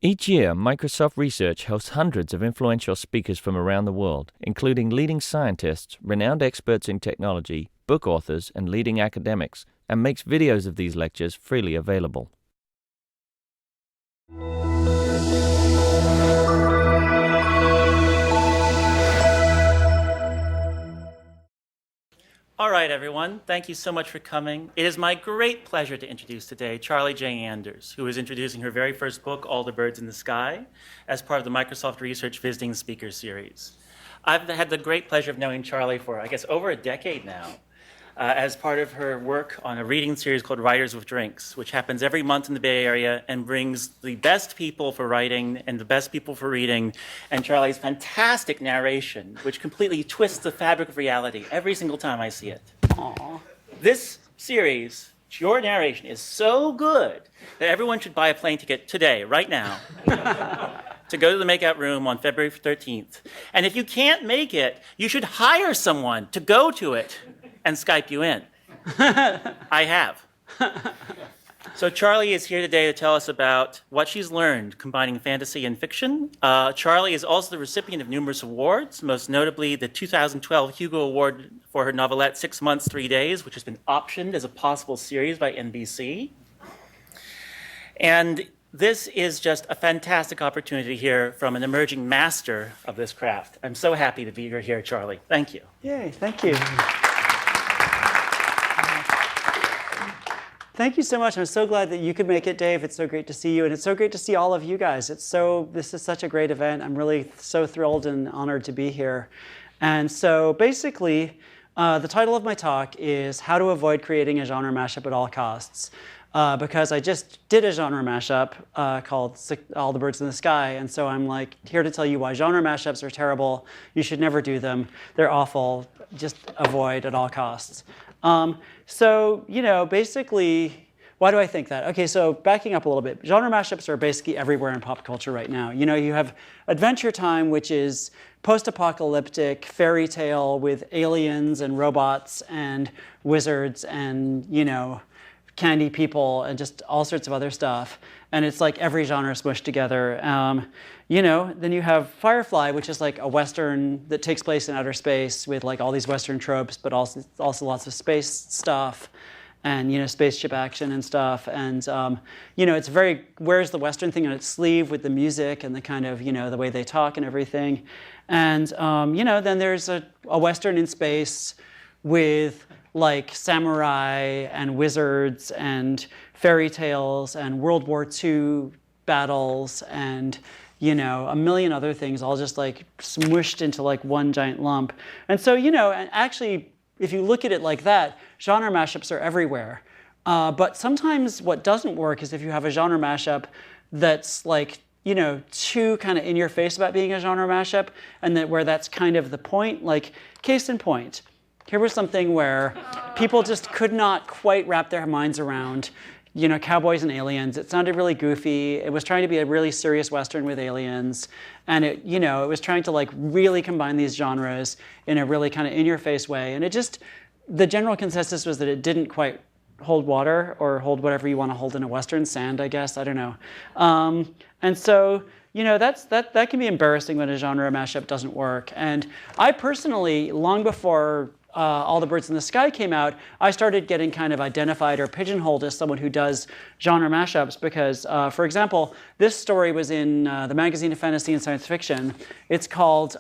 Each year, Microsoft Research hosts hundreds of influential speakers from around the world, including leading scientists, renowned experts in technology, book authors, and leading academics, and makes videos of these lectures freely available. All right, everyone. Thank you so much for coming. It is my great pleasure to introduce today Charlie J. Anders, who is introducing her very first book, All the Birds in the Sky, as part of the Microsoft Research Visiting Speaker Series. I've had the great pleasure of knowing Charlie for, I guess, over a decade now, as part of her work on a reading series called Writers with Drinks, which happens every month in the Bay Area and brings the best people for writing and the best people for reading, and Charlie's fantastic narration, which completely twists the fabric of reality every single time I see it. Aww. This series, your narration, is so good that everyone should buy a plane ticket today, right now, to go to the Makeout Room on February 13th. And if you can't make it, you should hire someone to go to it and Skype you in. I have. So Charlie is here today to tell us about what she's learned combining fantasy and fiction. Charlie is also the recipient of numerous awards, most notably the 2012 Hugo Award for her novelette 6 Months, 3 Days, which has been optioned as a possible series by NBC. And this is just a fantastic opportunity to hear from an emerging master of this craft. I'm so happy to be here, Charlie. Thank you. Yay, thank you. Thank you so much. I'm so glad that you could make it, Dave. It's so great to see you, and it's so great to see all of you guys. This is such a great event. I'm really so thrilled and honored to be here. And so basically, the title of my talk is How to Avoid Creating a Genre Mashup at All Costs. Because I just did a genre mashup called All the Birds in the Sky, and so I'm like here to tell you why genre mashups are terrible. You should never do them. They're awful. Just avoid at all costs. So, you know, basically, why do I think that? Okay, so backing up a little bit, genre mashups are basically everywhere in pop culture right now. You know, you have Adventure Time, which is post-apocalyptic fairy tale with aliens and robots and wizards and, you know, candy people and just all sorts of other stuff. And it's like every genre smushed together. You know, then you have Firefly, which is like a Western that takes place in outer space with like all these Western tropes, but also lots of space stuff and, you know, spaceship action and stuff. And, you know, it's very, wears the Western thing on its sleeve with the music and the kind of, you know, the way they talk and everything. And, you know, then there's a Western in space with like samurai and wizards and fairy tales and World War II battles and, you know, a million other things all just like smushed into like one giant lump. And so, you know, and actually, if you look at it like that, genre mashups are everywhere. But sometimes what doesn't work is if you have a genre mashup that's like, you know, too kind of in your face about being a genre mashup, and that where that's kind of the point. Like, case in point. Here was something where people just could not quite wrap their minds around, you know, cowboys and aliens. It sounded really goofy. It was trying to be a really serious Western with aliens. And it, you know, it was trying to like really combine these genres in a really kind of in-your-face way. And it just, the general consensus was that it didn't quite hold water or hold whatever you want to hold in a Western, sand, I guess, I don't know. And so, you know, that can be embarrassing when a genre mashup doesn't work. And I personally, long before All the Birds in the Sky came out, I started getting kind of identified or pigeonholed as someone who does genre mashups because, for example, this story was in the magazine of fantasy and science fiction. It's called,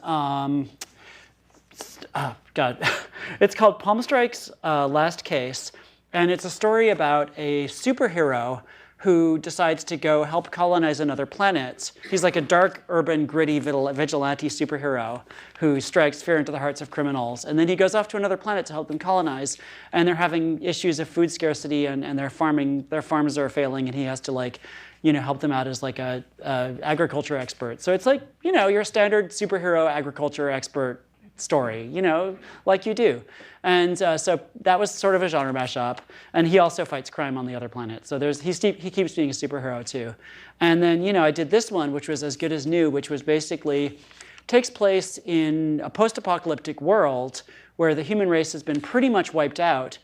it's called Palm Strike's Last Case, and it's a story about a superhero who decides to go help colonize another planet. He's like a dark, urban, gritty vigilante superhero who strikes fear into the hearts of criminals. And then he goes off to another planet to help them colonize. And they're having issues of food scarcity and their farms are failing, and he has to like, you know, help them out as like a agriculture expert. So it's like, you know, your standard superhero agriculture expert story, you know, like you do. And so that was sort of a genre mashup. And he also fights crime on the other planet. So he keeps being a superhero too. And then, you know, I did this one, which was As Good as New, which was basically takes place in a post-apocalyptic world where the human race has been pretty much wiped out,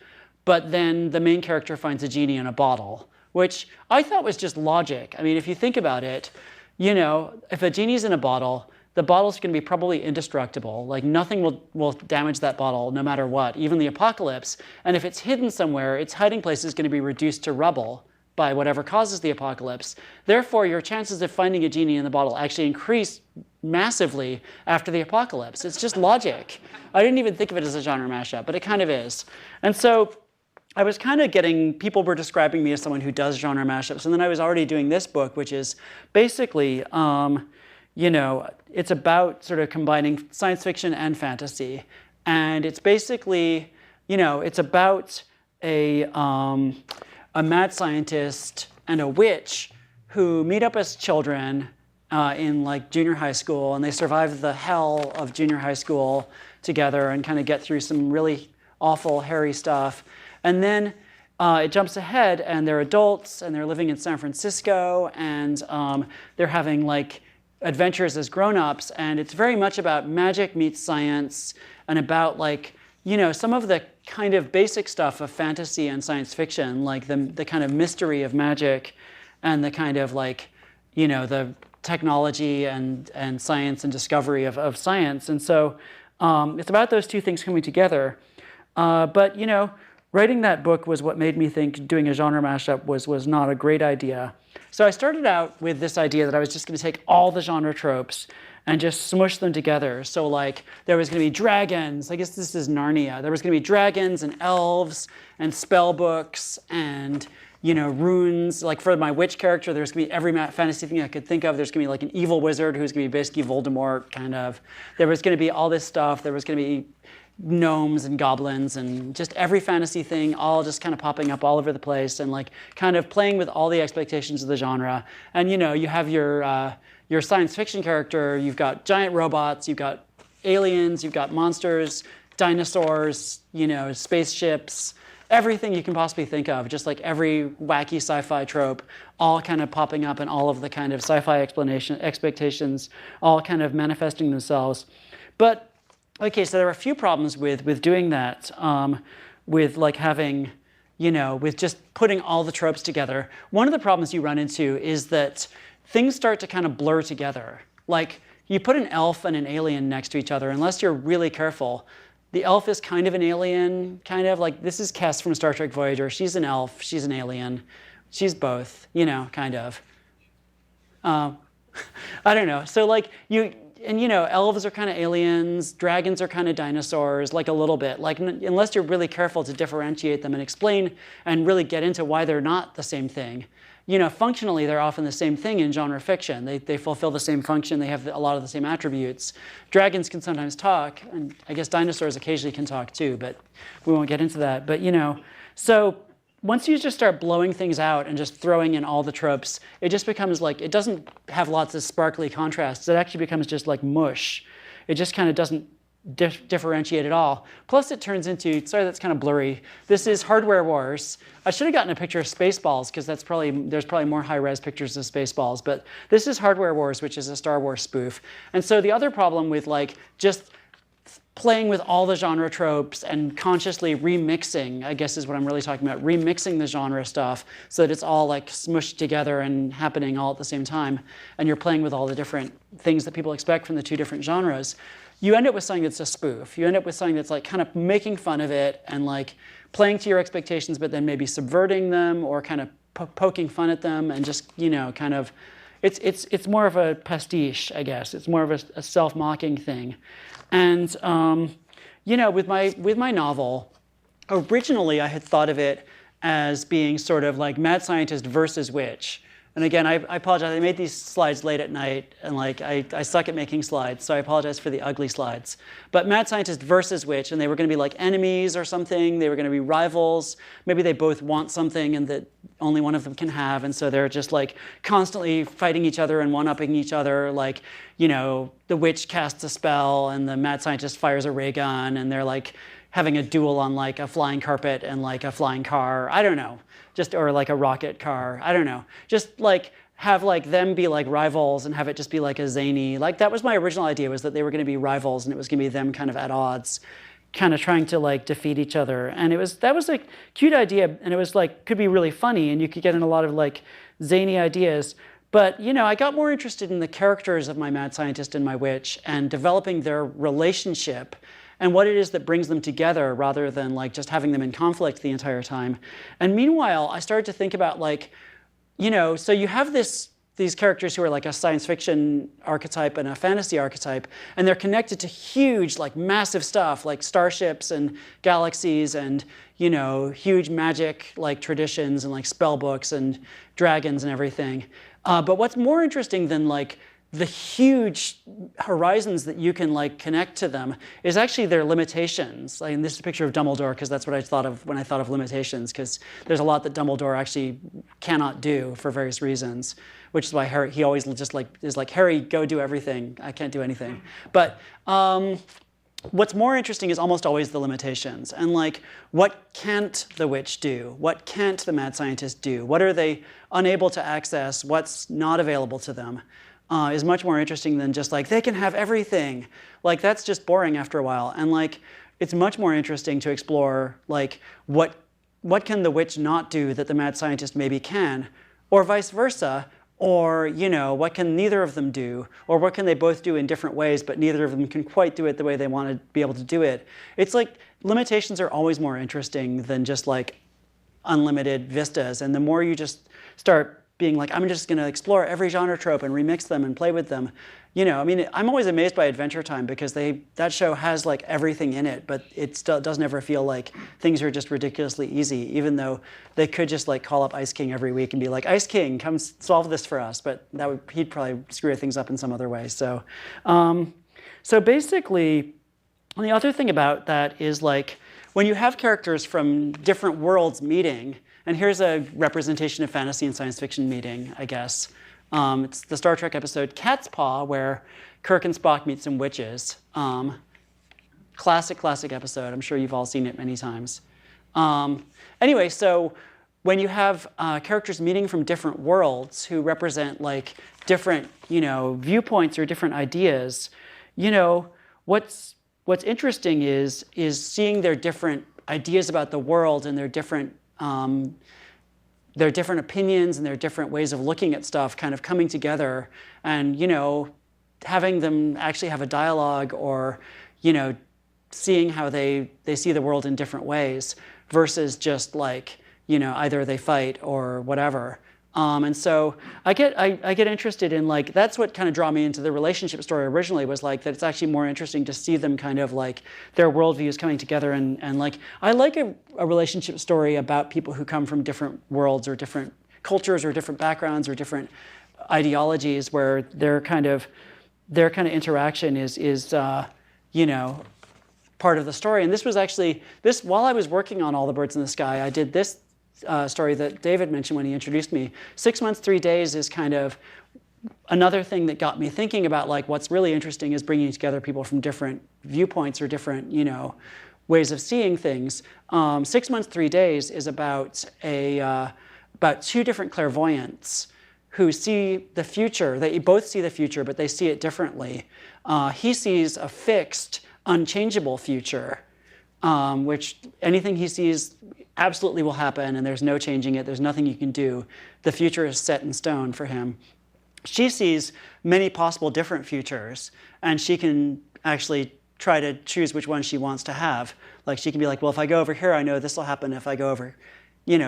but then the main character finds a genie in a bottle, which I thought was just logic. I mean, if you think about it, you know, if a genie's in a bottle, the bottle's going to be probably indestructible. Like nothing will damage that bottle no matter what, even the apocalypse. And if it's hidden somewhere, its hiding place is going to be reduced to rubble by whatever causes the apocalypse. Therefore, your chances of finding a genie in the bottle actually increase massively after the apocalypse. It's just logic. I didn't even think of it as a genre mashup, but it kind of is. And so I was kind of getting, people were describing me as someone who does genre mashups, and then I was already doing this book, which is basically, you know, it's about sort of combining science fiction and fantasy. And it's basically, you know, it's about a mad scientist and a witch who meet up as children in like junior high school, and they survive the hell of junior high school together and kind of get through some really awful, hairy stuff. And then it jumps ahead, and they're adults, and they're living in San Francisco, and they're having like adventures as grown-ups, and it's very much about magic meets science, and about like, you know, some of the kind of basic stuff of fantasy and science fiction, like the kind of mystery of magic, and the kind of like, you know, the technology and science and discovery of science. And so it's about those two things coming together. But, you know, writing that book was what made me think doing a genre mashup was not a great idea. So I started out with this idea that I was just going to take all the genre tropes and just smush them together. So like there was going to be dragons. I guess this is Narnia. There was going to be dragons and elves and spell books and, you know, runes. Like for my witch character, there's going to be every fantasy thing I could think of. There's going to be like an evil wizard who's going to be basically Voldemort, kind of. There was going to be all this stuff. There was going to be gnomes and goblins and just every fantasy thing, all just kind of popping up all over the place, and like kind of playing with all the expectations of the genre. And you know, you have your science fiction character, you've got giant robots, you've got aliens, you've got monsters, dinosaurs, you know, spaceships, everything you can possibly think of, just like every wacky sci-fi trope, all kind of popping up, and all of the kind of sci-fi expectations all kind of manifesting themselves. But okay, so there are a few problems with doing that, with like having, you know, with just putting all the tropes together. One of the problems you run into is that things start to kind of blur together. Like you put an elf and an alien next to each other, unless you're really careful. The elf is kind of an alien, kind of like, this is Kes from Star Trek Voyager. She's an elf, she's an alien. She's both, you know, kind of. I don't know. So like and you know, elves are kind of aliens, dragons are kind of dinosaurs, like a little bit. Like unless you're really careful to differentiate them and explain and really get into why they're not the same thing. You know, functionally, they're often the same thing in genre fiction. They fulfill the same function. They have a lot of the same attributes. Dragons can sometimes talk, and I guess dinosaurs occasionally can talk too, but we won't get into that. But you know, so once you just start blowing things out and just throwing in all the tropes, it just becomes like, it doesn't have lots of sparkly contrasts. It actually becomes just like mush. It just kind of doesn't differentiate at all. Plus it turns into, sorry, that's kind of blurry. This is Hardware Wars. I should have gotten a picture of Spaceballs, because there's probably more high-res pictures of Spaceballs. But this is Hardware Wars, which is a Star Wars spoof. And so the other problem with like just playing with all the genre tropes and consciously remixing, I guess is what I'm really talking about, remixing the genre stuff so that it's all like smushed together and happening all at the same time, and you're playing with all the different things that people expect from the two different genres, you end up with something that's a spoof. You end up with something that's like kind of making fun of it and like playing to your expectations, but then maybe subverting them or kind of poking fun at them, and just, you know, kind of, it's more of a pastiche, I guess. It's more of a self-mocking thing. And you know, with my novel, originally I had thought of it as being sort of like mad scientist versus witch. And again, I apologize. I made these slides late at night, and like I suck at making slides, so I apologize for the ugly slides. But mad scientist versus witch, and they were going to be like enemies or something. They were going to be rivals. Maybe they both want something and that only one of them can have, and so they're just like constantly fighting each other and one-upping each other. Like, you know, the witch casts a spell and the mad scientist fires a ray gun, and they're like having a duel on like a flying carpet and like a flying car. I don't know. Just, or like a rocket car, I don't know. Just like have like them be like rivals and have it just be like a zany, like that was my original idea, was that they were going to be rivals and it was going to be them kind of at odds, kind of trying to like defeat each other. And that was a cute idea, and it was like, could be really funny, and you could get in a lot of like zany ideas. But, I got more interested in the characters of my mad scientist and my witch and developing their relationship and what it is that brings them together rather than like just having them in conflict the entire time. And meanwhile, I started to think about like, so you have these characters who are like a science fiction archetype and a fantasy archetype, and they're connected to huge, like massive stuff like starships and galaxies and, huge magic like traditions and like spell books and dragons and everything. But what's more interesting than like the huge horizons that you can like connect to them is actually their limitations. And this is a picture of Dumbledore because that's what I thought of when I thought of limitations, because there's a lot that Dumbledore actually cannot do for various reasons, which is why Harry, he always just like is like, Harry, go do everything. I can't do anything. But what's more interesting is almost always the limitations. And like, what can't the witch do? What can't the mad scientist do? What are they unable to access? What's not available to them? Is much more interesting than just like, they can have everything. Like, that's just boring after a while. And like, it's much more interesting to explore like, what can the witch not do that the mad scientist maybe can? Or vice versa. Or, what can neither of them do? Or what can they both do in different ways, but neither of them can quite do it the way they want to be able to do it? It's like, limitations are always more interesting than just like unlimited vistas. And the more you just start being like, I'm just going to explore every genre trope and remix them and play with them. I'm always amazed by Adventure Time because that show has like everything in it, but it still doesn't ever feel like things are just ridiculously easy, even though they could just like call up Ice King every week and be like, Ice King, come solve this for us. But he'd probably screw things up in some other way. So basically, the other thing about that is like, when you have characters from different worlds meeting, and here's a representation of fantasy and science fiction meeting, I guess. It's the Star Trek episode Cat's Paw, where Kirk and Spock meet some witches. Classic episode. I'm sure you've all seen it many times. Anyway, so when you have characters meeting from different worlds who represent like different, viewpoints or different ideas, what's interesting is seeing their different ideas about the world and their different opinions and their different ways of looking at stuff kind of coming together and, having them actually have a dialogue or, seeing how they see the world in different ways versus just like, either they fight or whatever. And so I get interested in like, that's what kind of drew me into the relationship story originally, was like that it's actually more interesting to see them kind of like their worldviews coming together and like, I like a relationship story about people who come from different worlds or different cultures or different backgrounds or different ideologies where their kind of interaction is part of the story. And this was actually, while I was working on All the Birds in the Sky, I did this story that David mentioned when he introduced me. 6 months, 3 days is kind of another thing that got me thinking about like what's really interesting is bringing together people from different viewpoints or different, ways of seeing things. 6 months, 3 days is about about two different clairvoyants who see the future. They both see the future, but they see it differently. He sees a fixed, unchangeable future, which anything he sees absolutely will happen, and there's no changing it. There's nothing you can do. The future is set in stone for him. She sees many possible different futures, and she can actually try to choose which one she wants to have. Like, she can be like, well, if I go over here, I know this will happen. If I go over,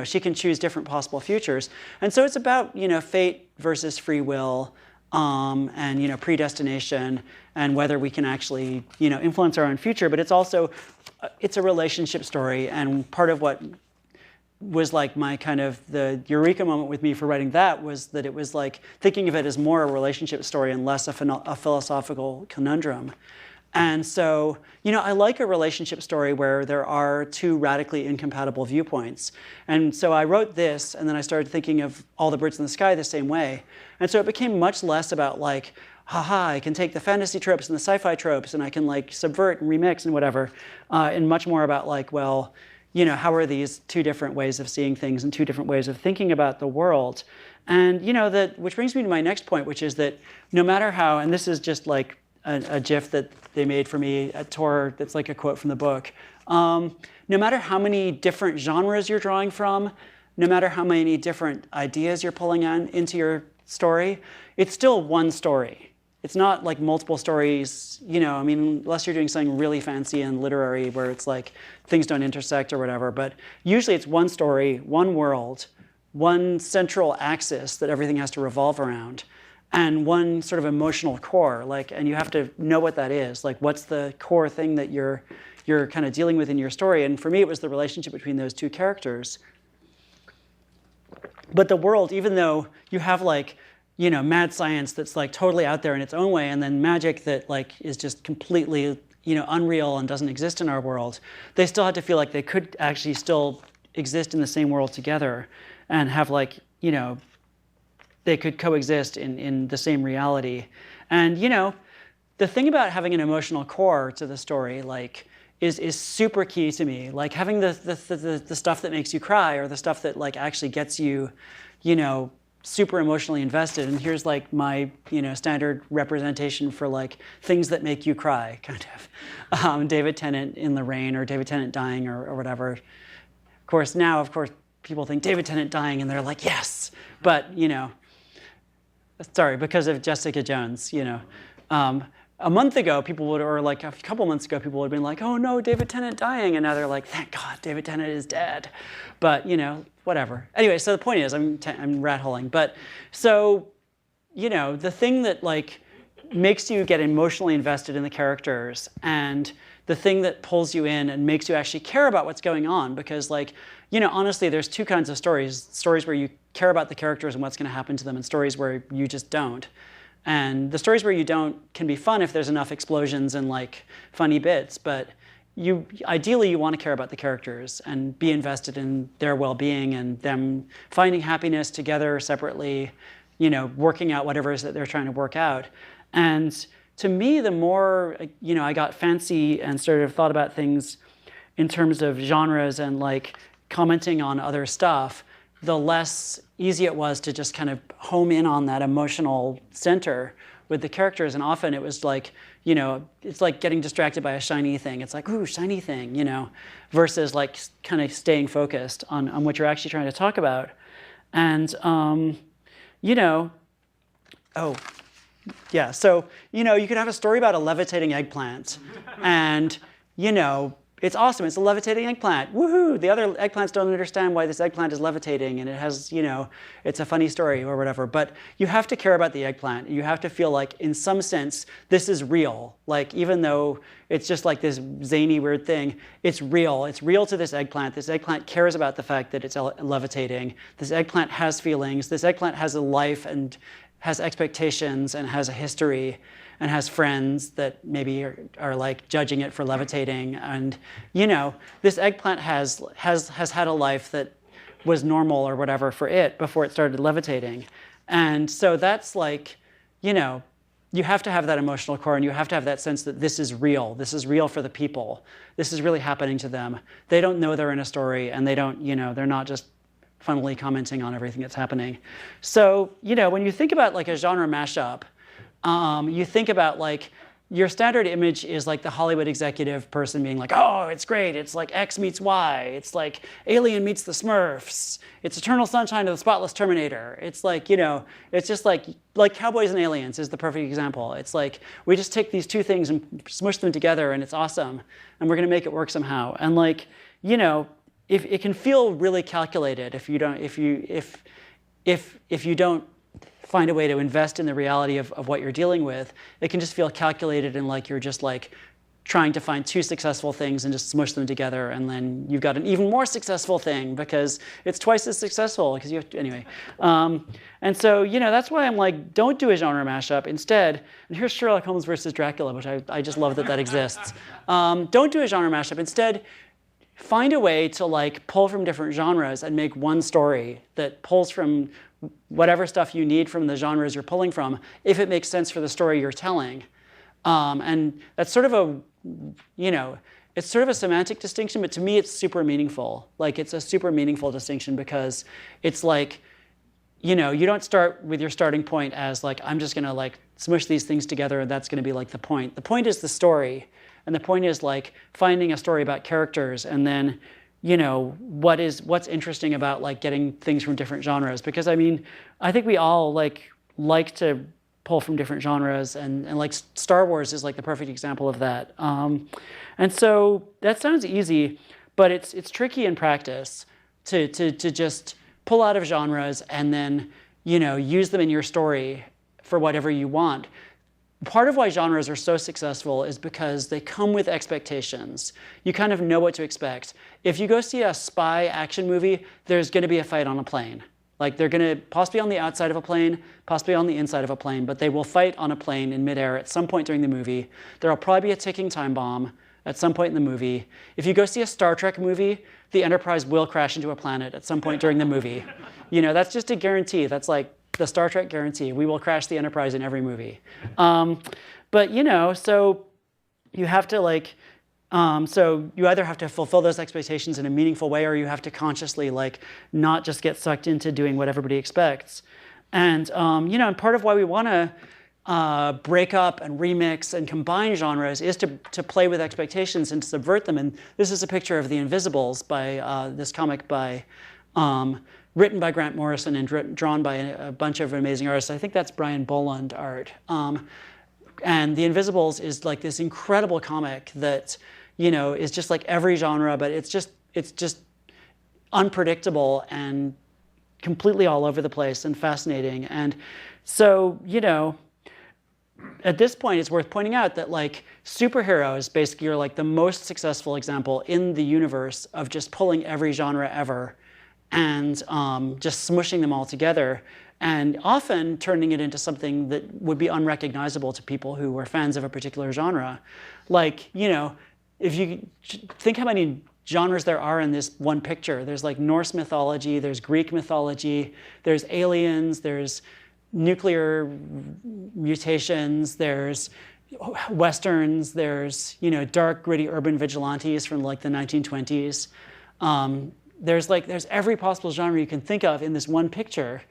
she can choose different possible futures. And so it's about, fate versus free will, and, predestination, and whether we can actually, influence our own future. But it's also, it's a relationship story. And part of what was like my kind of the eureka moment with me for writing that was that it was like thinking of it as more a relationship story and less a philosophical conundrum. And so, I like a relationship story where there are two radically incompatible viewpoints. And so I wrote this, and then I started thinking of All the Birds in the Sky the same way. And so it became much less about like, haha, I can take the fantasy tropes and the sci-fi tropes, and I can like subvert and remix and whatever, and much more about like, well, how are these two different ways of seeing things and two different ways of thinking about the world? And, which brings me to my next point, which is that no matter how, and this is just like a GIF that they made for me at Tor that's like a quote from the book. No matter how many different genres you're drawing from, no matter how many different ideas you're pulling into your story, it's still one story. It's not like multiple stories, you know, I mean, unless you're doing something really fancy and literary where it's like things don't intersect or whatever, but usually it's one story, one world, one central axis that everything has to revolve around, and one sort of emotional core, like, and you have to know what that is. Like, what's the core thing that you're kind of dealing with in your story? And for me, it was the relationship between those two characters. But the world, even though you have like, you know, mad science that's like totally out there in its own way, and then magic that like is just completely, you know, unreal and doesn't exist in our world, they still had to feel like they could actually still exist in the same world together and have like, you know, they could coexist in the same reality. And, you know, the thing about having an emotional core to the story, like, is super key to me. Like having the stuff that makes you cry, or the stuff that like actually gets you, you know, super emotionally invested. And here's like my, you know, standard representation for like things that make you cry, kind of. David Tennant in The Rain, or David Tennant dying, or whatever. Of course, people think David Tennant dying and they're like, yes. But, you know, sorry, because of Jessica Jones, you know. A month ago, people would, or like a couple months ago, people would have been like, oh no, David Tennant dying. And now they're like, thank God, David Tennant is dead. But, you know, whatever. Anyway, so the point is, I'm rat-holing. But so, you know, the thing that like makes you get emotionally invested in the characters, and the thing that pulls you in and makes you actually care about what's going on, because like, you know, honestly, there's two kinds of stories. Stories where you care about the characters and what's going to happen to them, and stories where you just don't. And the stories where you don't can be fun if there's enough explosions and like funny bits, but ideally you want to care about the characters and be invested in their well-being and them finding happiness together, separately, you know, working out whatever it is that they're trying to work out. And to me, the more, you know, I got fancy and sort of thought about things in terms of genres and like commenting on other stuff, the less easy it was to just kind of home in on that emotional center with the characters. And often it was like, you know, it's like getting distracted by a shiny thing. It's like, ooh, shiny thing, you know, versus like kind of staying focused on what you're actually trying to talk about. And, you know, oh, yeah. So, you know, you could have a story about a levitating eggplant and, you know, it's awesome. It's a levitating eggplant. Woohoo! The other eggplants don't understand why this eggplant is levitating, and it has, you know, it's a funny story or whatever. But you have to care about the eggplant. You have to feel like, in some sense, this is real. Like, even though it's just like this zany, weird thing, it's real. It's real to this eggplant. This eggplant cares about the fact that it's levitating. This eggplant has feelings. This eggplant has a life and has expectations and has a history and has friends that maybe are like judging it for levitating. And, you know, this eggplant has had a life that was normal or whatever for it before it started levitating. And so that's like, you know, you have to have that emotional core, and you have to have that sense that this is real. This is real for the people. This is really happening to them. They don't know they're in a story, and they don't, you know, they're not just funnily commenting on everything that's happening. So, you know, when you think about like a genre mashup, you think about like, your standard image is like the Hollywood executive person being like, oh, it's great. It's like X meets Y. It's like Alien meets the Smurfs. It's Eternal Sunshine of the Spotless Terminator. It's like, you know, it's just like Cowboys and Aliens is the perfect example. It's like, we just take these two things and smush them together, and it's awesome. And we're going to make it work somehow. And like, you know, if it can feel really calculated if you don't find a way to invest in the reality of what you're dealing with, it can just feel calculated and like you're just like trying to find two successful things and just smush them together, and then you've got an even more successful thing because it's twice as successful because you have to, anyway. And so, you know, that's why I'm like, don't do a genre mashup. Instead, and here's Sherlock Holmes versus Dracula, which I just love that exists. Don't do a genre mashup. Instead, find a way to like pull from different genres and make one story that pulls from whatever stuff you need from the genres you're pulling from, if it makes sense for the story you're telling. And that's sort of a, you know, it's sort of a semantic distinction, but to me it's super meaningful. Like, it's a super meaningful distinction because it's like, you know, you don't start with your starting point as like, I'm just gonna like smush these things together and that's gonna be like the point. The point is the story. And the point is like finding a story about characters, and then, you know, what's interesting about like getting things from different genres. Because I mean, I think we all like, like to pull from different genres, and like Star Wars is like the perfect example of that. And so that sounds easy, but it's tricky in practice to just pull out of genres and then, you know, use them in your story for whatever you want. Part of why genres are so successful is because they come with expectations. You kind of know what to expect. If you go see a spy action movie, there's going to be a fight on a plane. Like, they're going to possibly on the outside of a plane, possibly on the inside of a plane, but they will fight on a plane in midair at some point during the movie. There will probably be a ticking time bomb at some point in the movie. If you go see a Star Trek movie, the Enterprise will crash into a planet at some point during the movie. You know, that's just a guarantee. That's like the Star Trek guarantee. We will crash the Enterprise in every movie. But, you know, so you have to like, so you either have to fulfill those expectations in a meaningful way, or you have to consciously like not just get sucked into doing what everybody expects. And, you know, and part of why we want to break up and remix and combine genres is to play with expectations and to subvert them. And this is a picture of The Invisibles by this comic by, written by Grant Morrison and drawn by a bunch of amazing artists. I think that's Brian Boland art. And The Invisibles is like this incredible comic that, you know, is just like every genre, but it's just unpredictable and completely all over the place and fascinating. And so, you know, at this point, it's worth pointing out that like superheroes basically are like the most successful example in the universe of just pulling every genre ever and just smushing them all together, and often turning it into something that would be unrecognizable to people who were fans of a particular genre. Like, you know, if you think how many genres there are in this one picture. There's like Norse mythology, there's Greek mythology, there's aliens, there's nuclear mutations, there's westerns, there's, you know, dark, gritty urban vigilantes from like the 1920s. There's every possible genre you can think of in this one picture.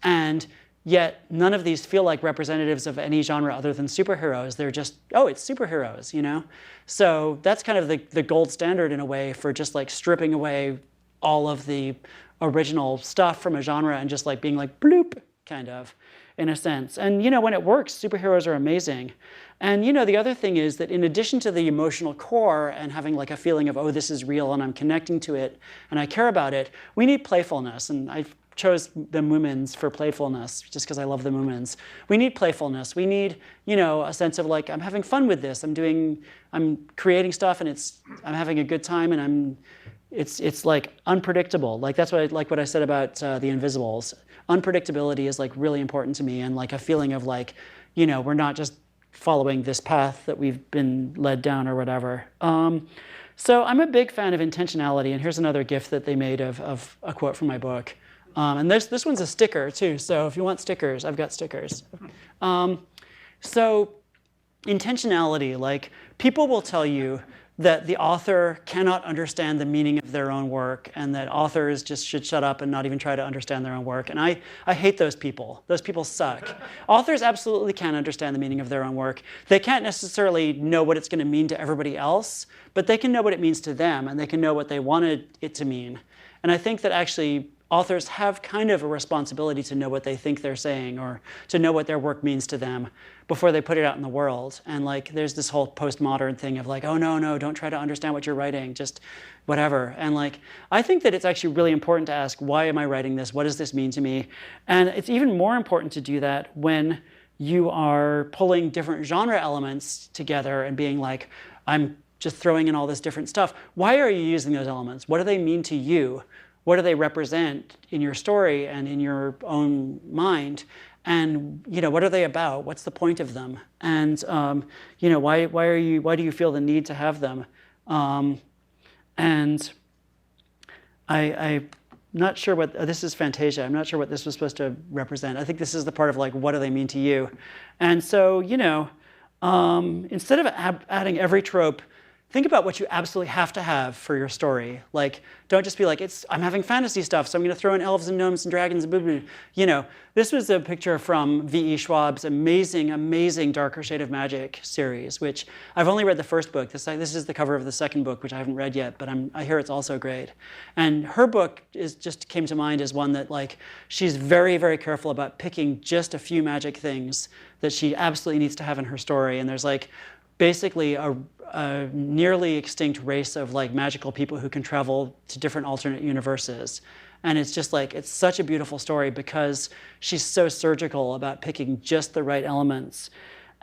And yet none of these feel like representatives of any genre other than superheroes. They're just, oh, it's superheroes, you know? So that's kind of the gold standard in a way for just like stripping away all of the original stuff from a genre and just like being like bloop, kind of, in a sense. And, you know, when it works, superheroes are amazing. And, you know, the other thing is that in addition to the emotional core and having like a feeling of, oh, this is real and I'm connecting to it and I care about it, we need playfulness. And I chose the Moomins for playfulness just because I love the Moomins. We need playfulness. We need, you know, a sense of like, I'm having fun with this. I'm creating stuff and I'm having a good time, and it's like unpredictable. Like that's what I said about The Invisibles. Unpredictability is like really important to me, and like a feeling of like, you know, we're not just following this path that we've been led down or whatever. So I'm a big fan of intentionality, and here's another GIF that they made of a quote from my book. And this one's a sticker too, so if you want stickers, I've got stickers. So intentionality, like people will tell you that the author cannot understand the meaning of their own work, and that authors just should shut up and not even try to understand their own work. And I hate those people. Those people suck. Authors absolutely can understand the meaning of their own work. They can't necessarily know what it's going to mean to everybody else, but they can know what it means to them, and they can know what they wanted it to mean. And I think that actually authors have kind of a responsibility to know what they think they're saying, or to know what their work means to them before they put it out in the world. And like, there's this whole postmodern thing of like, oh no, don't try to understand what you're writing, just whatever. And like, I think that it's actually really important to ask, why am I writing this? What does this mean to me? And it's even more important to do that when you are pulling different genre elements together and being like, I'm just throwing in all this different stuff. Why are you using those elements? What do they mean to you? What do they represent in your story and in your own mind? And, you know, what are they about? What's the point of them? And, you know, why do you feel the need to have them? And I'm not sure what, this is Fantasia. I'm not sure what this was supposed to represent. I think this is the part of like, what do they mean to you? And so, you know, instead of adding every trope think about what you absolutely have to have for your story. Like, don't just be like, I'm having fantasy stuff, so I'm going to throw in elves and gnomes and dragons and blah, blah, blah. You know, this was a picture from V.E. Schwab's amazing, amazing Darker Shade of Magic series, which I've only read the first book. This is the cover of the second book, which I haven't read yet, but I hear it's also great. And her book just came to mind as one that, like, she's very, very careful about picking just a few magic things that she absolutely needs to have in her story. And there's, like, basically a nearly extinct race of like magical people who can travel to different alternate universes. And it's just like, it's such a beautiful story because she's so surgical about picking just the right elements.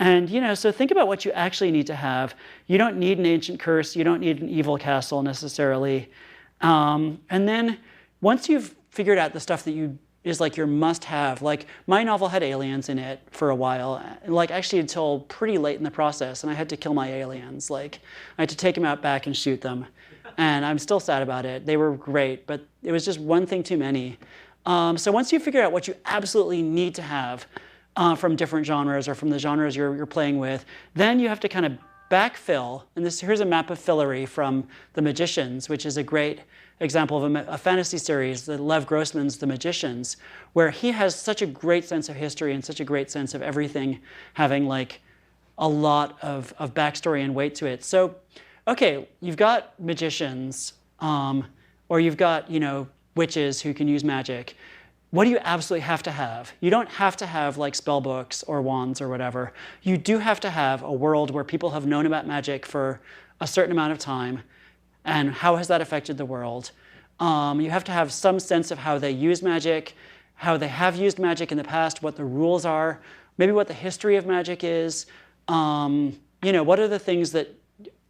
And, you know, so think about what you actually need to have. You don't need an ancient curse. You don't need an evil castle necessarily. And then once you've figured out the stuff that is like your must-have. Like, my novel had aliens in it for a while, like actually until pretty late in the process, and I had to kill my aliens. Like, I had to take them out back and shoot them. And I'm still sad about it. They were great, but it was just one thing too many. So once you figure out what you absolutely need to have from different genres or from the genres you're playing with, then you have to kind of backfill. And here's a map of fillery from The Magicians, which is a great example of a fantasy series, the Lev Grossman's The Magicians, where he has such a great sense of history and such a great sense of everything having like a lot of backstory and weight to it. So, okay, you've got magicians, or you've got, you know, witches who can use magic. What do you absolutely have to have? You don't have to have like spell books or wands or whatever. You do have to have a world where people have known about magic for a certain amount of time. And how has that affected the world? You have to have some sense of how they use magic, how they have used magic in the past, what the rules are, maybe what the history of magic is. You know, what are the things that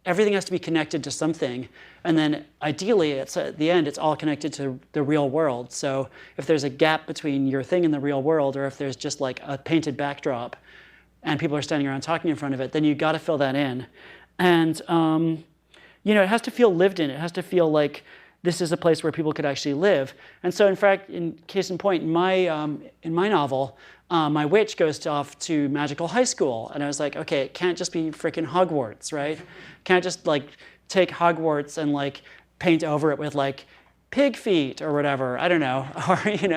everything has to be connected to something. And then ideally, it's at the end, it's all connected to the real world. So if there's a gap between your thing and the real world, or if there's just like a painted backdrop and people are standing around talking in front of it, then you've got to fill that in. And you know, it has to feel lived in. It has to feel like this is a place where people could actually live. And so, in fact, in case in point, in my novel, my witch goes off to magical high school, and I was like, okay, it can't just be freaking Hogwarts, right? Can't just like take Hogwarts and like paint over it with like pig feet or whatever. I don't know, or you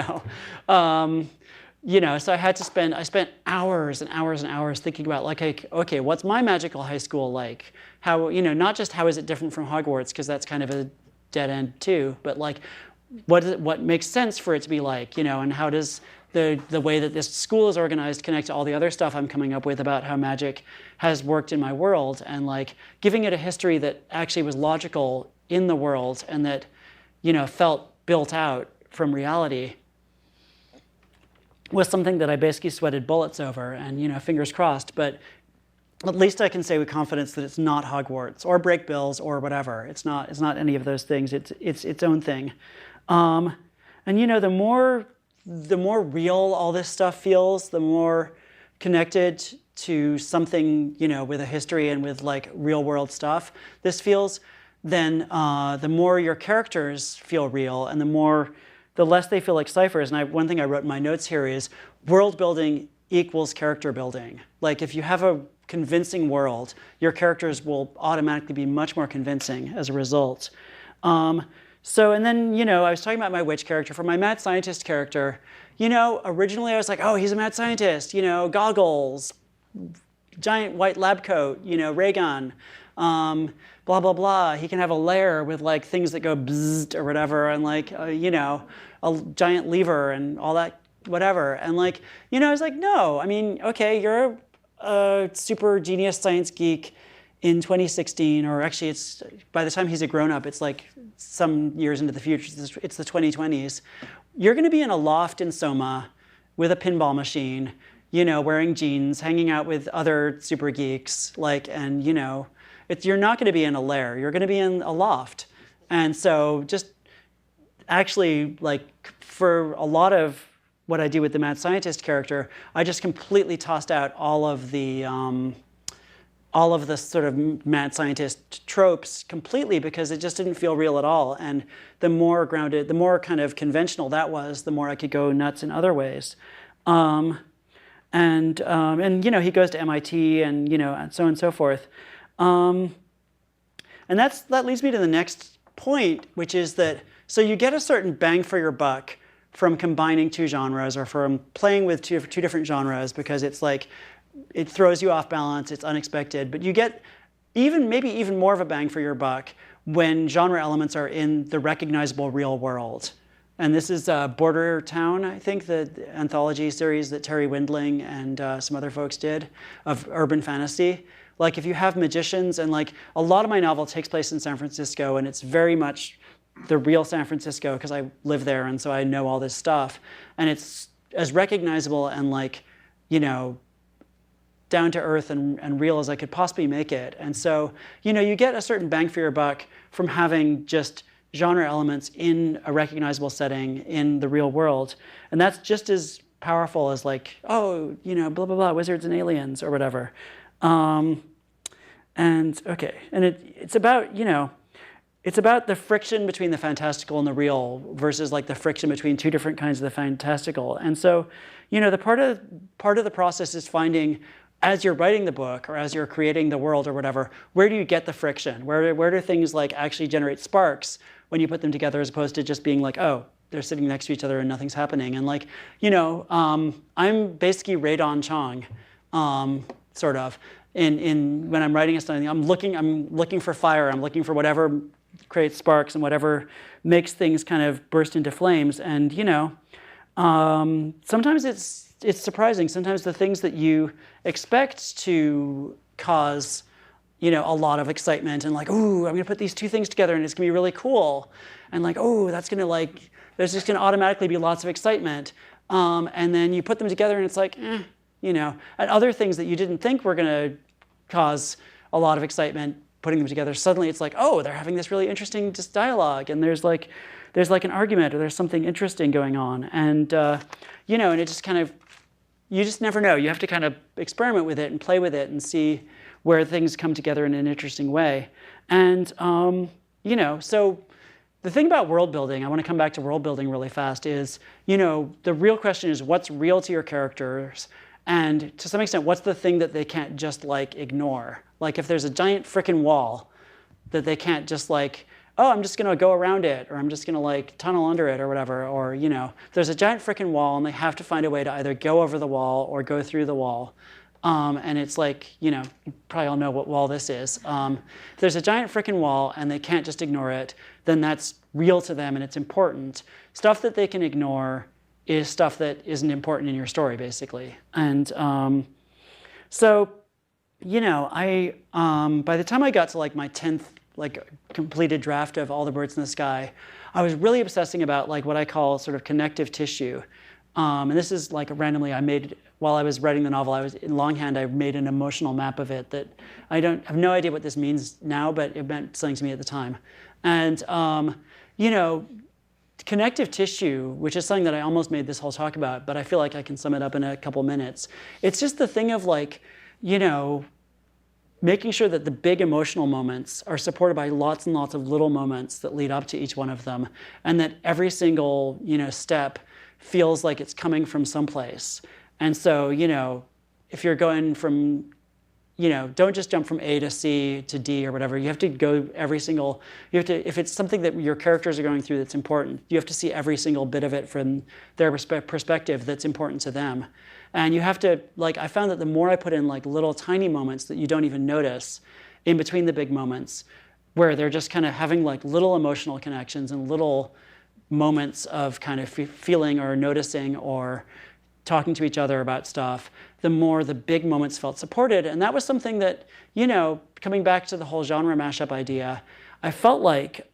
know. So I spent hours and hours and hours thinking about like, okay, what's my magical high school like? How, you know, not just how is it different from Hogwarts, because that's kind of a dead end too, but like what makes sense for it to be like, you know, and how does the way that this school is organized connect to all the other stuff I'm coming up with about how magic has worked in my world, and like giving it a history that actually was logical in the world and that, you know, felt built out from reality was something that I basically sweated bullets over, and, you know, fingers crossed, but at least I can say with confidence that it's not Hogwarts or Break Bills or whatever. It's not any of those things. It's its own thing. And you know, the more real all this stuff feels, the more connected to something, you know, with a history and with like real world stuff this feels, then the more your characters feel real, and the less they feel like ciphers. And one thing I wrote in my notes here is world building equals character building. Like, if you have a convincing world, your characters will automatically be much more convincing as a result. So, and then, you know, I was talking about my witch character. For my mad scientist character, you know, originally I was like, oh, he's a mad scientist, you know, goggles, giant white lab coat, you know, ray gun, blah, blah, blah. He can have a lair with like things that go bzzzt or whatever, and like, you know, a giant lever and all that, whatever. And like, you know, I was like, no, I mean, okay, you're a super genius science geek in 2016, or actually it's, by the time he's a grown-up, it's like some years into the future, it's the 2020s. You're gonna be in a loft in Soma with a pinball machine, you know, wearing jeans, hanging out with other super geeks, like, and you know, you're not gonna be in a lair, you're gonna be in a loft. And so just actually, like, for a lot of what I do with the mad scientist character, I just completely tossed out all of the sort of mad scientist tropes completely, because it just didn't feel real at all. And the more grounded, the more kind of conventional that was, the more I could go nuts in other ways. And you know, he goes to MIT, and you know, and so on and so forth. And that leads me to the next point, which is that, so you get a certain bang for your buck from combining two genres or from playing with two different genres, because it's like, it throws you off balance, it's unexpected, but you get maybe even more of a bang for your buck when genre elements are in the recognizable real world. And this is Border Town, I think, the anthology series that Terry Windling and some other folks did of urban fantasy. Like if you have magicians, and like a lot of my novel takes place in San Francisco, and it's very much the real San Francisco because I live there, and so I know all this stuff. And it's as recognizable and like, you know, down to earth and real as I could possibly make it. And so, you know, you get a certain bang for your buck from having just genre elements in a recognizable setting in the real world. And that's just as powerful as like, oh, you know, blah, blah, blah, wizards and aliens or whatever. And it's about, you know, it's about the friction between the fantastical and the real versus like the friction between two different kinds of the fantastical. And so, you know, the part of the process is finding, as you're writing the book or as you're creating the world or whatever, where do you get the friction? Where do things like actually generate sparks when you put them together, as opposed to just being like, oh, they're sitting next to each other and nothing's happening. And like, you know, I'm basically Radon Chong, sort of. In when I'm writing something, I'm looking for fire. I'm looking for whatever creates sparks and whatever makes things kind of burst into flames. And you know, sometimes it's surprising. Sometimes the things that you expect to cause, you know, a lot of excitement and like, ooh, I'm gonna put these two things together and it's gonna be really cool. And like, oh, that's gonna like, there's just gonna automatically be lots of excitement. And then you put them together and it's like, you know, and other things that you didn't think were gonna cause a lot of excitement, putting them together, suddenly it's like, oh, they're having this really interesting just dialogue, and there's like an argument, or there's something interesting going on. And, you know, and it just kind of, you just never know. You have to kind of experiment with it and play with it and see where things come together in an interesting way. And, you know, so the thing about world building, I want to come back to world building really fast, is, you know, the real question is what's real to your characters, and to some extent, what's the thing that they can't just like ignore? Like if there's a giant frickin' wall that they can't just like, oh, I'm just gonna go around it, or I'm just gonna like tunnel under it or whatever, or, you know, there's a giant frickin' wall and they have to find a way to either go over the wall or go through the wall. And it's like, you know, you probably all know what wall this is. If there's a giant frickin' wall and they can't just ignore it, then that's real to them and it's important. Stuff that they can ignore is stuff that isn't important in your story, basically. And so, you know, I by the time I got to like my 10th like completed draft of All the Birds in the Sky, I was really obsessing about like what I call sort of connective tissue. And this is like randomly I made, while I was writing the novel, I was in longhand, I made an emotional map of it that I have no idea what this means now, but it meant something to me at the time. And, you know, connective tissue, which is something that I almost made this whole talk about, but I feel like I can sum it up in a couple minutes. It's just the thing of like, you know, making sure that the big emotional moments are supported by lots and lots of little moments that lead up to each one of them, and that every single, you know, step feels like it's coming from someplace. And so, you know, if you're going from, you know, don't just jump from A to C to D or whatever. You have to go every single, you have to, if it's something that your characters are going through that's important, you have to see every single bit of it from their perspective that's important to them. And you have to, like, I found that the more I put in like little tiny moments that you don't even notice in between the big moments, where they're just kind of having like little emotional connections and little moments of kind of feeling or noticing or talking to each other about stuff, the more the big moments felt supported. And that was something that, you know, coming back to the whole genre mashup idea, I felt like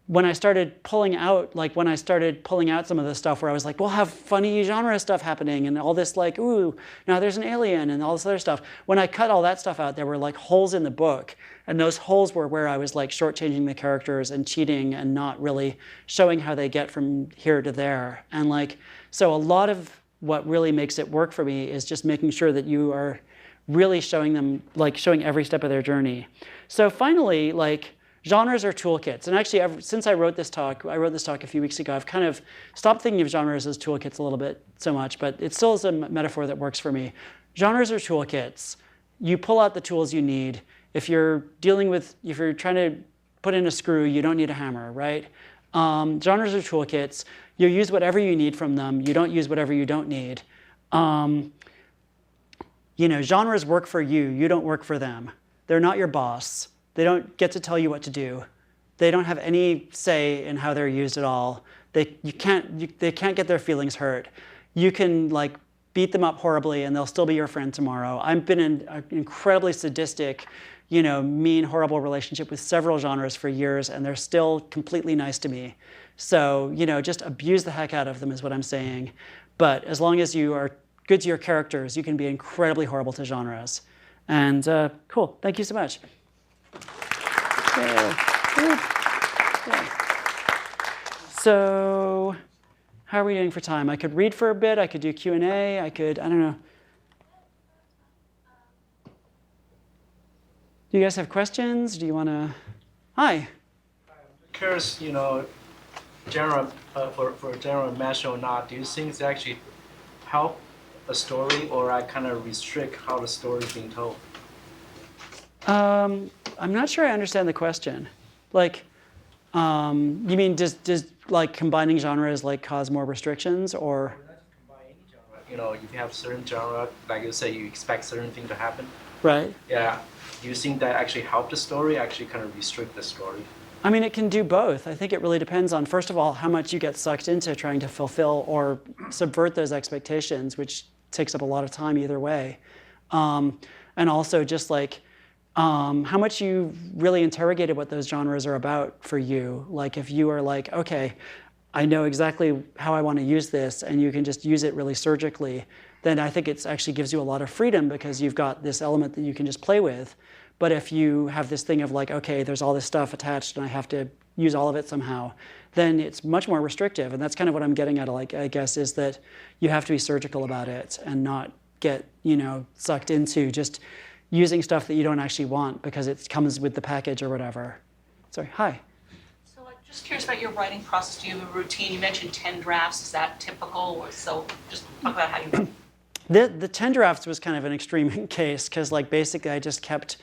when I started pulling out some of the stuff where I was like, we'll have funny genre stuff happening and all this like, ooh, now there's an alien and all this other stuff. When I cut all that stuff out, there were like holes in the book. And those holes were where I was like shortchanging the characters and cheating and not really showing how they get from here to there. And like, so a lot of what really makes it work for me is just making sure that you are really showing them, like showing every step of their journey. So finally, like, genres are toolkits. And actually, since I wrote this talk a few weeks ago, I've kind of stopped thinking of genres as toolkits a little bit so much, but it still is a metaphor that works for me. Genres are toolkits. You pull out the tools you need If you're trying to put in a screw, you don't need a hammer, right? Genres are toolkits. You use whatever you need from them. You don't use whatever you don't need. Genres work for you. You don't work for them. They're not your boss. They don't get to tell you what to do. They don't have any say in how they're used at all. They can't get their feelings hurt. You can beat them up horribly and they'll still be your friend tomorrow. I've been in an incredibly sadistic, mean, horrible relationship with several genres for years, and they're still completely nice to me. So, just abuse the heck out of them is what I'm saying. But as long as you are good to your characters, you can be incredibly horrible to genres. And cool, thank you so much. Yeah. So, how are we doing for time? I could read for a bit, I could do Q&A, I don't know. Do you guys have questions? Do you want to? Hi. I'm curious, genre for genre mesh or not, do you think it's actually help a story, or I kind of restrict how the story is being told? I'm not sure I understand the question. You mean does combining genres cause more restrictions, or? Not just combine any genre. If you have certain genre, like you say, you expect certain thing to happen. Right. Yeah. Do you think that actually help the story, actually kind of restrict the story? I mean, it can do both. I think it really depends on, first of all, how much you get sucked into trying to fulfill or subvert those expectations, which takes up a lot of time either way. And also just how much you really interrogated what those genres are about for you. If you are okay, I know exactly how I want to use this, and you can just use it really surgically, then I think it actually gives you a lot of freedom because you've got this element that you can just play with. But if you have this thing of okay, there's all this stuff attached and I have to use all of it somehow, then it's much more restrictive. And that's kind of what I'm getting at, I guess, is that you have to be surgical about it and not get, sucked into just using stuff that you don't actually want because it comes with the package or whatever. Sorry, hi. So I'm just curious about your writing process. Do you have a routine? You mentioned 10 drafts. Is that typical? Or so just talk about how you write. The 10 drafts was kind of an extreme case because basically I just kept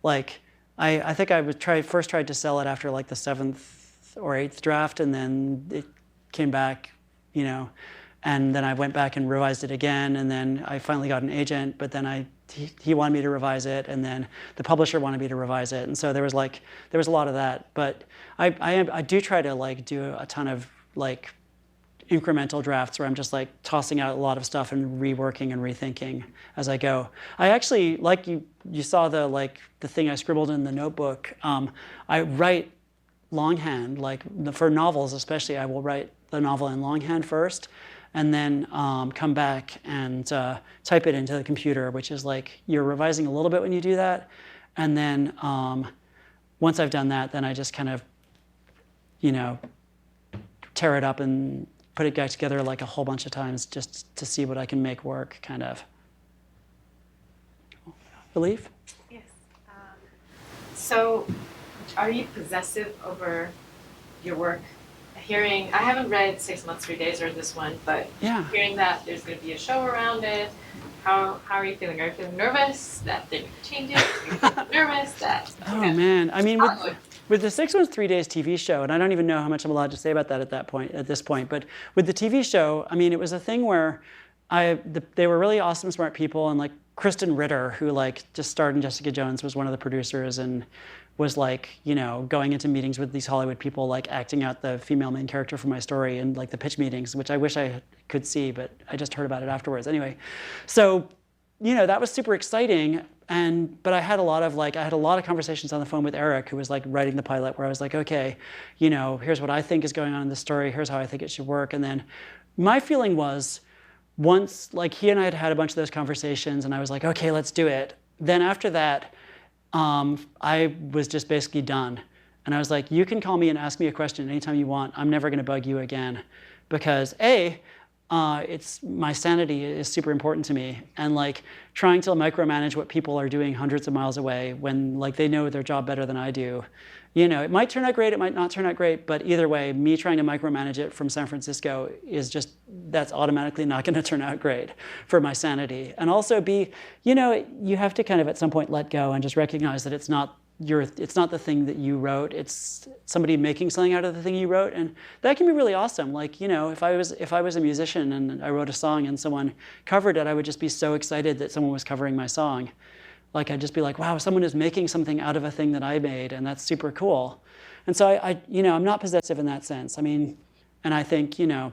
I think I first tried to sell it after the 7th or 8th draft, and then it came back, and then I went back and revised it again, and then I finally got an agent, but then he wanted me to revise it, and then the publisher wanted me to revise it, and so there was a lot of that. But I do try to do a ton of incremental drafts where I'm just tossing out a lot of stuff and reworking and rethinking as I go. I actually, you saw the thing I scribbled in the notebook. I write longhand, for novels especially. I will write the novel in longhand first, and then come back and type it into the computer, which is you're revising a little bit when you do that, and then once I've done that, then I just kind of, tear it up and put it back together a whole bunch of times just to see what I can make work, kind of. Believe? Yes. So, are you possessive over your work? I haven't read 6 Months, 3 Days or this one, but yeah. Hearing that there's going to be a show around it, how are you feeling? Are you feeling nervous that they're going to change it? Are you feeling nervous that... Oh, man. I mean, with the 6 Months, 3 Days TV show, and I don't even know how much I'm allowed to say about that at this point, but with the TV show, I mean, it was a thing where they were really awesome, smart people, and Kristen Ritter, who just starred in Jessica Jones, was one of the producers and was going into meetings with these Hollywood people, acting out the female main character for my story and the pitch meetings, which I wish I could see, but I just heard about it afterwards. Anyway, so, that was super exciting. But I had a lot of conversations on the phone with Eric, who was writing the pilot, where I was okay, here's what I think is going on in the story. Here's how I think it should work. And then my feeling was, once he and I had a bunch of those conversations, and I was okay, let's do it. Then after that, I was just basically done. And I was you can call me and ask me a question anytime you want. I'm never going to bug you again. Because A, it's my sanity is super important to me, and like trying to micromanage what people are doing hundreds of miles away when like they know their job better than I do. You know, it might turn out great, it might not turn out great, but either way, me trying to micromanage it from San Francisco is just, that's automatically not going to turn out great for my sanity. And also you know, you have to kind of at some point let go and just recognize that it's not the thing that you wrote, it's somebody making something out of the thing you wrote, and that can be really awesome. Like, you know, if I was a musician and I wrote a song and someone covered it, I would just be so excited that someone was covering my song. Like, I'd just be like, wow, someone is making something out of a thing that I made, and that's super cool. And so you know, I'm not possessive in that sense. I mean, and I think, you know,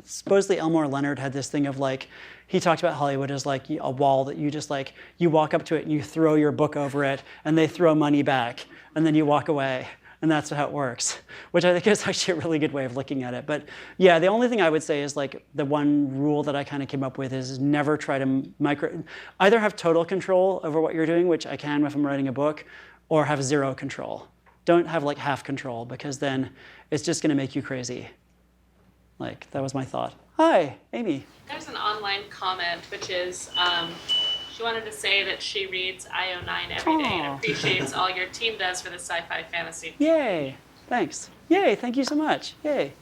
supposedly Elmore Leonard had this thing of like, he talked about Hollywood as like a wall that you just like, you walk up to it and you throw your book over it and they throw money back and then you walk away. And that's how it works, which I think is actually a really good way of looking at it. But yeah, the only thing I would say is like the one rule that I kind of came up with is never try to either have total control over what you're doing, which I can if I'm writing a book, or have zero control. Don't have like half control, because then it's just going to make you crazy. Like, that was my thought. Hi, Amy. There's an online comment, which is, she wanted to say that she reads IO9 every day and appreciates all your team does for the sci-fi fantasy. Yay, thanks. Yay, thank you so much. Yay.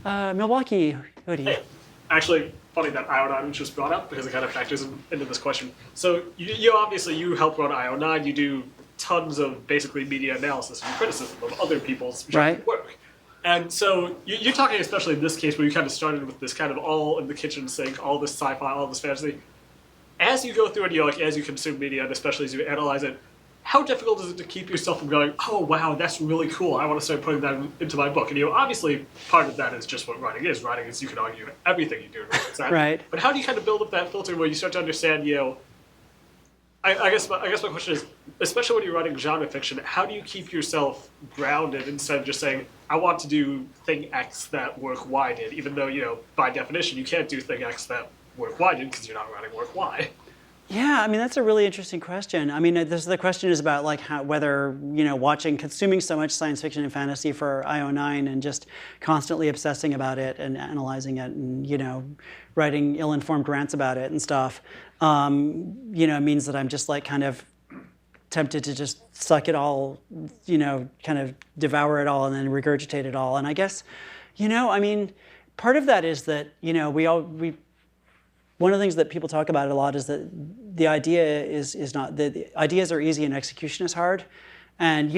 Milwaukee, what do you? Hey, actually, funny that IO9 was just brought up because it kind of factors into this question. So you obviously, you help run IO9, you do tons of basically media analysis and criticism of other people's work. And so you're talking, especially in this case, where you kind of started with this kind of all in the kitchen sink, all this sci-fi, all this fantasy. As you go through it, like as you consume media, and especially as you analyze it, how difficult is it to keep yourself from going, oh wow, that's really cool, I want to start putting that into my book? And obviously part of that is just what writing is. Writing is, you can argue, everything you do is that. Right. But how do you kind of build up that filter where you start to understand, I guess my question is, especially when you're writing genre fiction, how do you keep yourself grounded instead of just saying, I want to do thing X that work Y did, even though, by definition, you can't do thing X that work Y did because you're not writing work Y. Yeah, I mean, that's a really interesting question. I mean, the question is about like whether, consuming so much science fiction and fantasy for IO9 and just constantly obsessing about it and analyzing it and, writing ill-informed rants about it and stuff, means that I'm just like kind of tempted to just suck it all, kind of devour it all and then regurgitate it all. And I guess, part of that is that, one of the things that people talk about a lot is that the idea is not, the ideas are easy and execution is hard. And,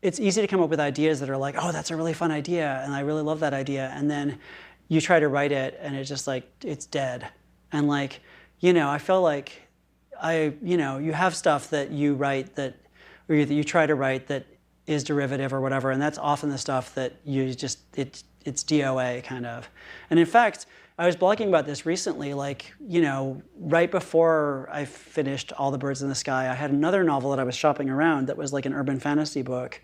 it's easy to come up with ideas that are like, oh, that's a really fun idea, and I really love that idea. And then you try to write it, and it's just like, it's dead. And like, I feel like you have stuff that you write that, or that you try to write that is derivative or whatever, and that's often the stuff that you just, it's DOA kind of. And in fact, I was blogging about this recently, like, right before I finished All the Birds in the Sky, I had another novel that I was shopping around that was like an urban fantasy book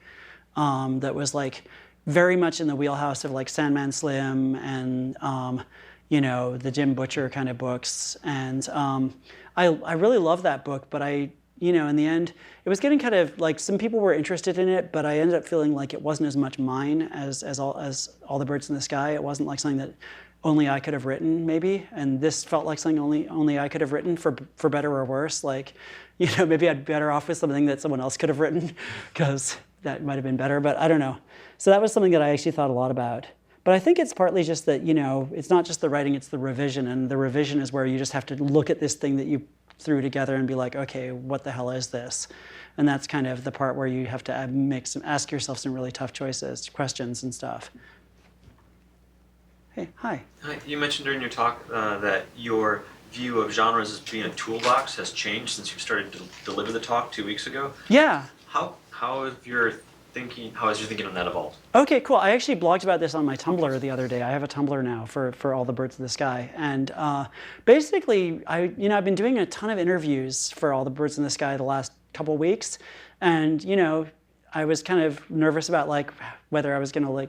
that was like very much in the wheelhouse of like Sandman Slim and, the Jim Butcher kind of books. And I really loved that book, but in the end, it was getting kind of like, some people were interested in it, but I ended up feeling like it wasn't as much mine as All the Birds in the Sky. It wasn't like something that only I could have written, maybe, and this felt like something only I could have written, for better or worse. Like, maybe I'd be better off with something that someone else could have written, because that might have been better, but I don't know. So that was something that I actually thought a lot about. But I think it's partly just that, it's not just the writing, it's the revision, and the revision is where you just have to look at this thing that you threw together and be like, okay, what the hell is this? And that's kind of the part where you have to ask yourself some really tough questions and stuff. Hey, hi. Hi. You mentioned during your talk that your view of genres as being a toolbox has changed since you started to deliver the talk 2 weeks ago. Yeah. How has your thinking on that evolved? Okay, cool. I actually blogged about this on my Tumblr the other day. I have a Tumblr now for All the Birds in the Sky, and basically, I've been doing a ton of interviews for All the Birds in the Sky the last couple weeks, and I was kind of nervous about like whether I was going to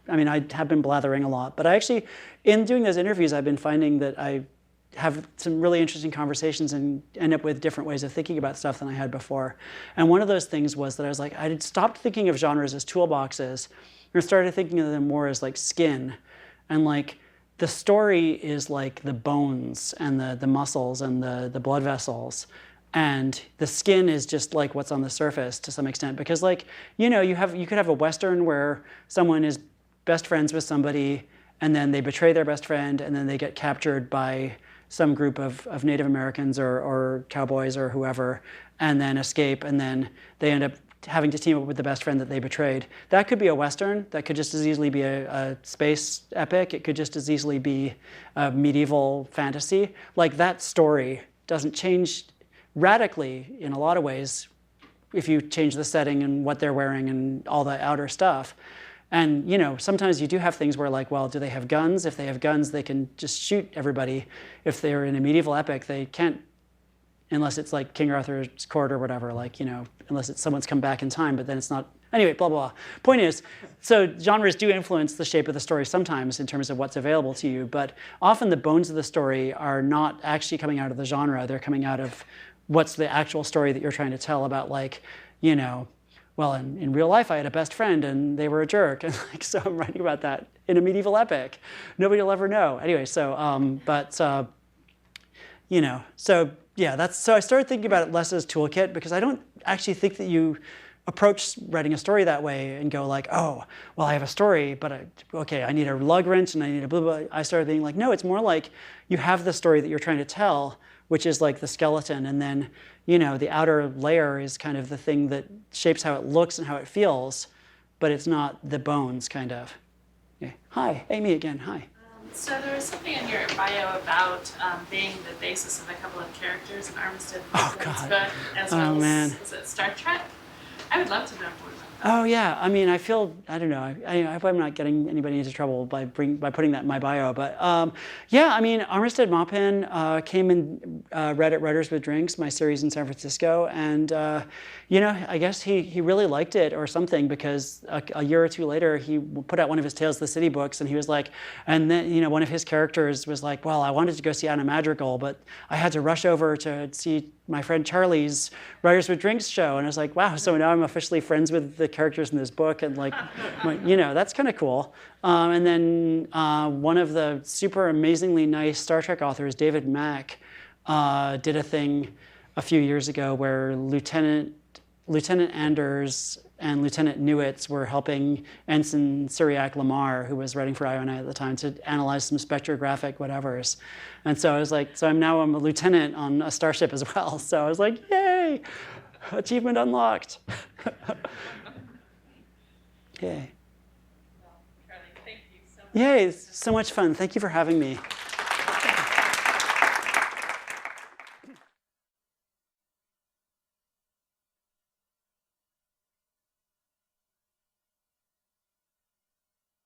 I have been blathering a lot, but I actually, in doing those interviews, I've been finding that I have some really interesting conversations and end up with different ways of thinking about stuff than I had before. And one of those things was that I was like, I had stopped thinking of genres as toolboxes and started thinking of them more as like skin. And like the story is like the bones and the muscles and the blood vessels. And the skin is just like what's on the surface to some extent. Because like, you know, you could have a Western where someone is best friends with somebody and then they betray their best friend and then they get captured by some group of Native Americans or cowboys or whoever and then escape and then they end up having to team up with the best friend that they betrayed. That could be a Western. That could just as easily be a space epic. It could just as easily be a medieval fantasy. Like that story doesn't change radically in a lot of ways if you change the setting and what they're wearing and all the outer stuff. And you know, sometimes you do have things where like, well, do they have guns? If they have guns, they can just shoot everybody. If they're in a medieval epic, they can't, unless it's like King Arthur's court or whatever, like, you know, unless it's someone's come back in time, but then it's not. Anyway, blah, blah, blah. Point is, so genres do influence the shape of the story sometimes in terms of what's available to you, but often the bones of the story are not actually coming out of the genre. They're coming out of what's the actual story that you're trying to tell about, like, you know, well, in real life, I had a best friend and they were a jerk. And like, so I'm writing about that in a medieval epic. Nobody will ever know. Anyway, so, you know, so yeah, so I started thinking about it less as toolkit because I don't actually think that you approach writing a story that way and go like, oh, well, I have a story, but I need a lug wrench and I need a blah, blah. I started being like, no, it's more like you have the story that you're trying to tell, which is like the skeleton. And then, you know, the outer layer is kind of the thing that shapes how it looks and how it feels, but it's not the bones, kind of. Okay. Hi, Amy again, hi. So there was something in your bio about being the basis of a couple of characters in Armstead book, as well as is it Star Trek? I would love to know more about that. Oh yeah, I mean, I don't know. I hope I'm not getting anybody into trouble by putting that in my bio. But yeah, I mean, Armstead Maupin came and read at Writers with Drinks, my series in San Francisco, and you know, I guess he really liked it or something because a year or two later he put out one of his Tales of the City books, and he was like, and then you know, one of his characters was like, well, I wanted to go see Anna Madrigal, but I had to rush over to see my friend Charlie's Writers with Drinks show, and I was like, wow, so now I'm officially friends with the characters in this book, and like, you know, that's kind of cool. And then one of the super amazingly nice Star Trek authors, David Mack, did a thing a few years ago where Lieutenant Anders and Lieutenant Newitz were helping Ensign Cyriac Lamar, who was writing for IO9 at the time, to analyze some spectrographic whatevers. And so I was like, so I'm a lieutenant on a starship as well. So I was like, yay, achievement unlocked. Yay. Well, Charlie, thank you so much. Yay, it's so much fun. Thank you for having me.